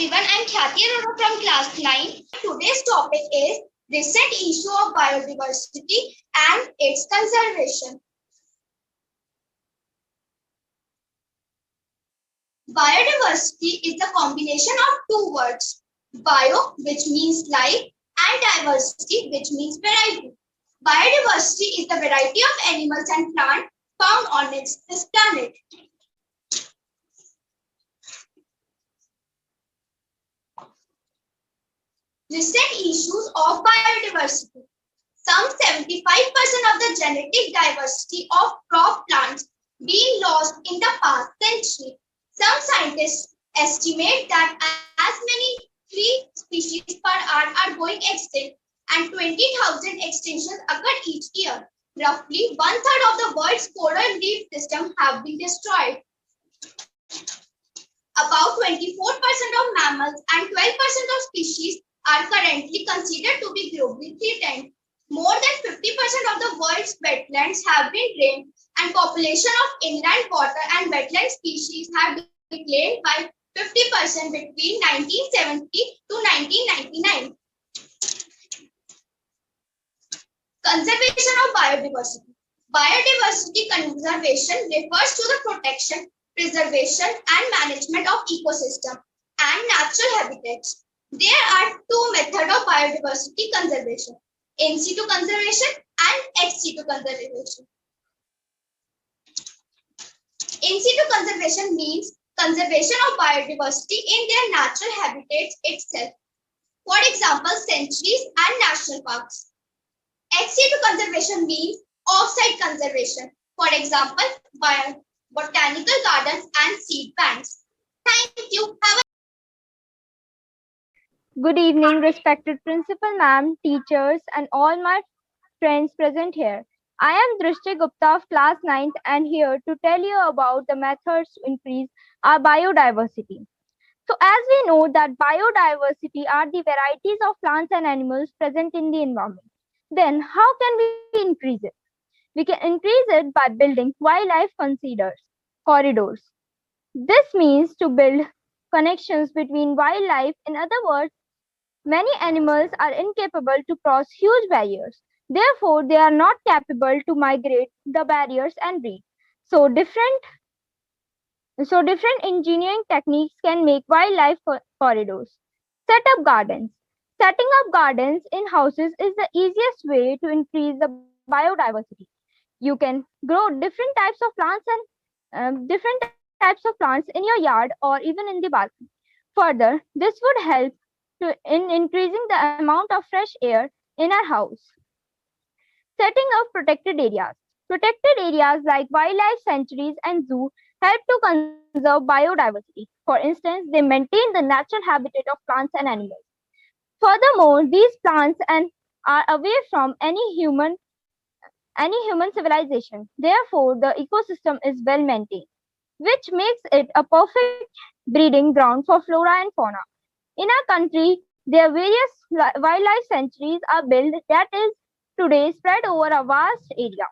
everyone, I'm Khyati Arora from class 9. Today's topic is recent issue of biodiversity and its conservation. Biodiversity is the combination of two words, bio, which means life, and diversity, which means variety. Biodiversity is the variety of animals and plants found on this planet. Recent issues of biodiversity. Some 75% of the genetic diversity of crop plants being lost in the past century. Some scientists estimate that as many 3 species per hour are going extinct and 20,000 extinctions occur each year. Roughly 1/3 of the world's coral reef system have been destroyed. About 24% of mammals and 12% of species are currently considered to be globally threatened. More than 50% of the world's wetlands have been drained, and population of inland water and wetland species have declined by 50% between 1970 to 1999. Conservation of biodiversity. Biodiversity conservation refers to the protection, preservation, and management of ecosystem and natural habitats. There are two methods of biodiversity conservation: in situ conservation and ex situ conservation. In situ conservation means conservation of biodiversity in their natural habitats itself. For example, sanctuaries and national parks. Ex situ conservation means off-site conservation. For example, botanical gardens and seed banks. Thank you. Good evening, respected principal ma'am, teachers, and all my friends present here. I am Drishti Gupta of class 9th and here to tell you about the methods to increase our biodiversity. So as we know that biodiversity are the varieties of plants and animals present in the environment, then how can we increase it? We can increase it by building wildlife corridors. This means to build connections between wildlife. In other words, many animals are incapable to cross huge barriers. Therefore, they are not capable to migrate the barriers and breed. So different engineering techniques can make wildlife corridors. Set up gardens. Setting up gardens in houses is the easiest way to increase the biodiversity. You can grow different types of plants in your yard or even in the balcony. Further, this would help in increasing the amount of fresh air in our house. Setting up protected areas. Protected areas like wildlife sanctuaries and zoo help to conserve biodiversity. For instance, they maintain the natural habitat of plants and animals. Furthermore, these plants are away from any human civilization. Therefore, the ecosystem is well maintained, which makes it a perfect breeding ground for flora and fauna. In our country, there are various wildlife sanctuaries are built that is today spread over a vast area.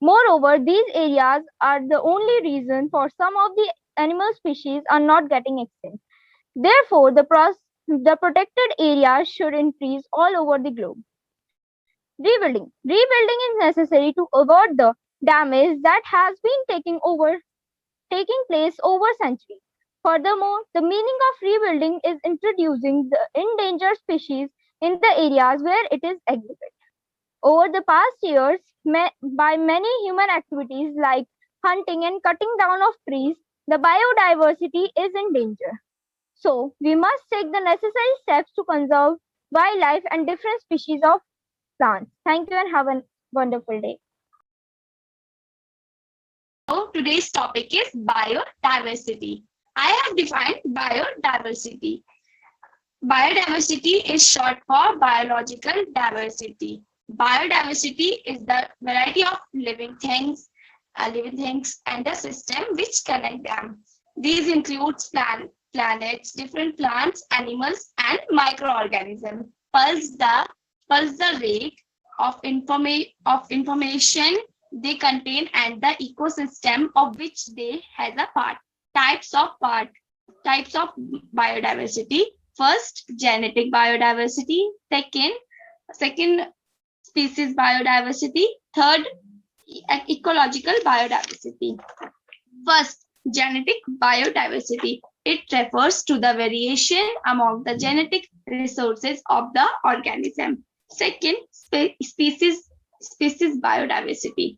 Moreover, these areas are the only reason for some of the animal species are not getting extinct. Therefore, the protected areas should increase all over the globe. Rebuilding. Rebuilding is necessary to avoid the damage that has been taking place over centuries. Furthermore, the meaning of rebuilding is introducing the endangered species in the areas where it is exhibited. Over the past years, by many human activities like hunting and cutting down of trees, the biodiversity is in danger. So, we must take the necessary steps to conserve wildlife and different species of plants. Thank you and have a wonderful day. So today's topic is biodiversity. I have defined biodiversity. Biodiversity is short for biological diversity. Biodiversity is the variety of living things and the system which connect them. These includes planets, different plants, animals, and microorganisms. Pulse the rate of information they contain and the ecosystem of which they has a part. Types of part. types of biodiversity. First, genetic biodiversity. Second species biodiversity. Third, ecological biodiversity. First, genetic biodiversity. It refers to the variation among the genetic resources of the organism. Second, species biodiversity.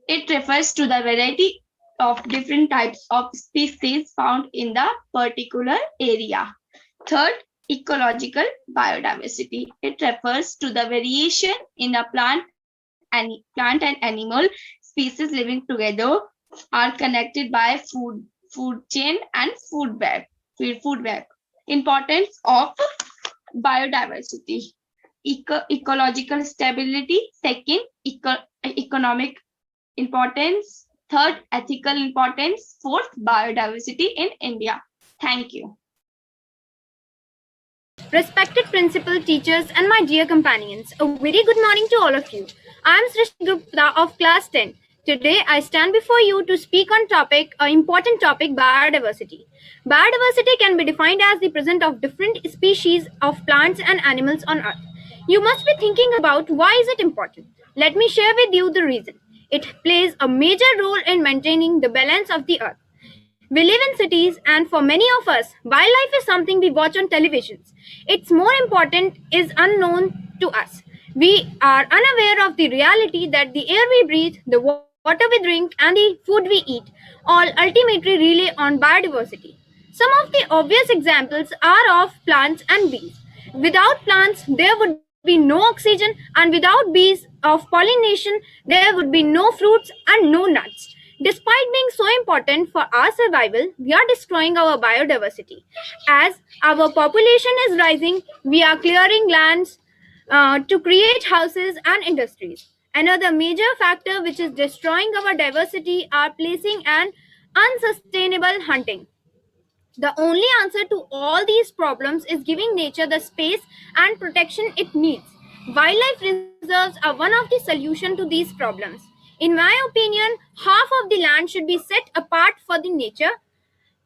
It refers to the variety of different types of species found in the particular area. Third, ecological biodiversity. It refers to the variation in a plant and animal species living together are connected by food chain and food web. Importance of biodiversity. Ecological stability. Second, economic importance. Third, ethical importance. Fourth, biodiversity in India. Thank you. Respected principal, teachers, and my dear companions, a very good morning to all of you. I am Srishti Gupta of class 10. Today, I stand before you to speak on an important topic, biodiversity. Biodiversity can be defined as the presence of different species of plants and animals on Earth. You must be thinking about why is it important. Let me share with you the reason. It plays a major role in maintaining the balance of the Earth. We live in cities, and for many of us, wildlife is something we watch on televisions. It's more important is unknown to us. We are unaware of the reality that the air we breathe, the water we drink, and the food we eat all ultimately rely on biodiversity. Some of the obvious examples are of plants and bees. Without plants, there would be no oxygen, and without bees of pollination, there would be no fruits and no nuts. Despite being so important for our survival, we are destroying our biodiversity. As our population is rising, we are clearing lands to create houses and industries. Another major factor which is destroying our diversity are placing and unsustainable hunting. The only answer to all these problems is giving nature the space and protection it needs. Wildlife reserves are one of the solutions to these problems. In my opinion, half of the land should be set apart for the nature.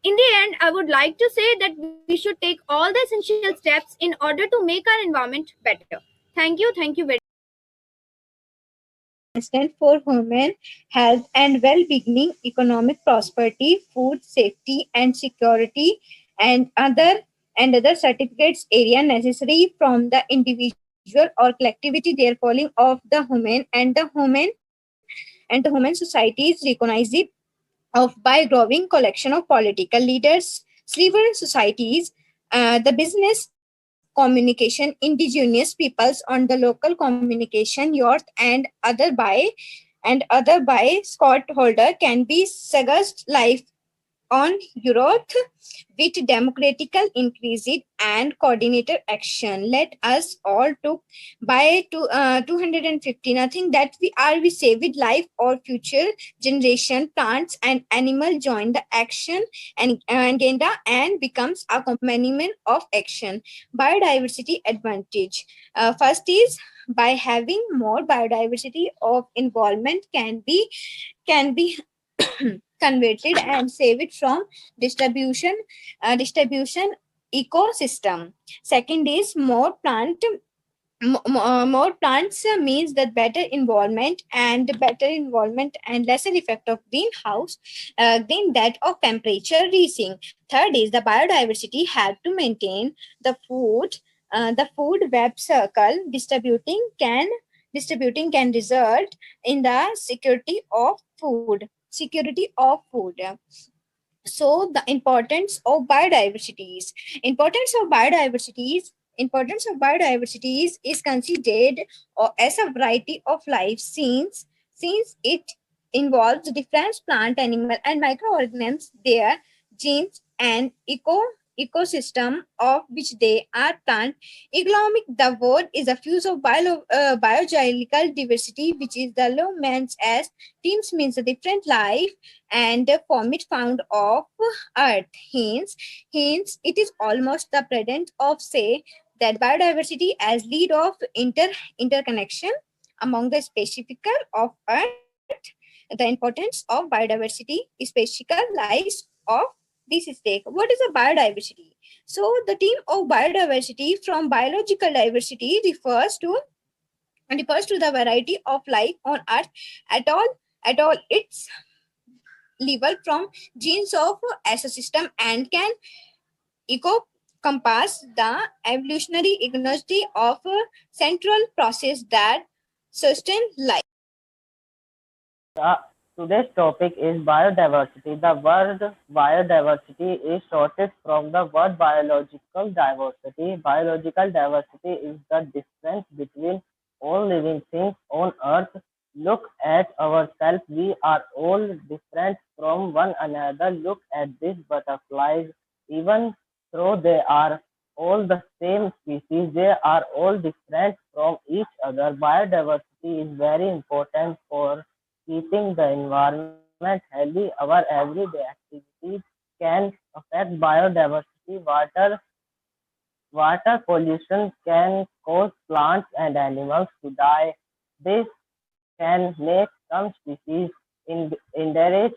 In the end, I would like to say that we should take all the essential steps in order to make our environment better. Thank you very much. Stand for human health and well-being, economic prosperity, food safety and security, and other certificates area necessary from the individual or collectivity. They are falling of the human societies recognize it of by growing collection of political leaders, civil societies, the business communication, indigenous peoples on the local communication, youth and other by stakeholder can be suggest life on Europe with democratical increased and coordinated action. Let us all took by 250 nothing that we save with life or future generation plants and animal join the action and agenda and becomes a companion of action. Biodiversity advantage. First is by having more biodiversity of involvement can be converted and save it from distribution ecosystem. Second is more plants means that better involvement and lesser effect of greenhouse than that of temperature rising. Third is the biodiversity help to maintain the food web circle. Distributing can result in the security of food. So the importance of biodiversity is considered as a variety of life since it involves different plant, animal, and microorganisms, their genes, and ecosystem of which they are plant. Economic, the word is a fuse of biological diversity, which is the low means as teams means a different life and form it found of earth. Hence, it is almost the present of say that biodiversity as lead of interconnection among the species of earth. The importance of biodiversity specific lies of this stake. What is a biodiversity? So the term of biodiversity from biological diversity refers to the variety of life on Earth at all its level, from genes of ecosystem, and can encompass the evolutionary energy of a central process that sustain life. Uh, Today's topic is biodiversity. The word biodiversity is shorted from the word biological diversity. Biological diversity is the difference between all living things on Earth. Look at ourselves. We are all different from one another. Look at these butterflies. Even though they are all the same species, they are all different from each other. Biodiversity is very important for keeping the environment healthy. Our everyday activities can affect biodiversity. Water pollution can cause plants and animals to die. This can make some species endangered.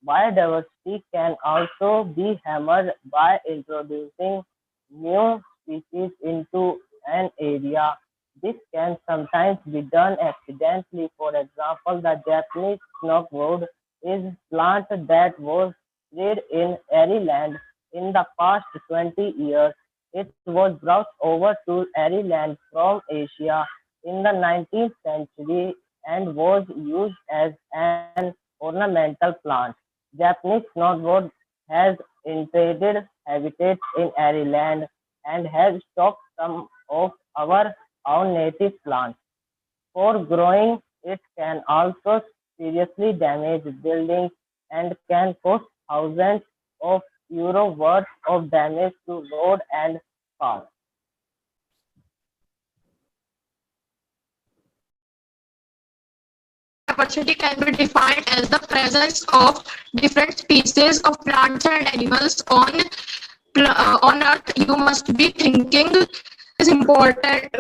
Biodiversity can also be hampered by introducing new species into an area. This can sometimes be done accidentally. For example, the Japanese snowbird is a plant that was bred in airy land. In the past 20 years, it was brought over to airy land from Asia in the 19th century and was used as an ornamental plant. Japanese snowbird has invaded habitats in airy land and has stopped some of our native plants. For growing, it can also seriously damage buildings and can cause thousands of euro worth of damage to road and cars. Biodiversity can be defined as the presence of different species of plants and animals on Earth. You must be thinking is important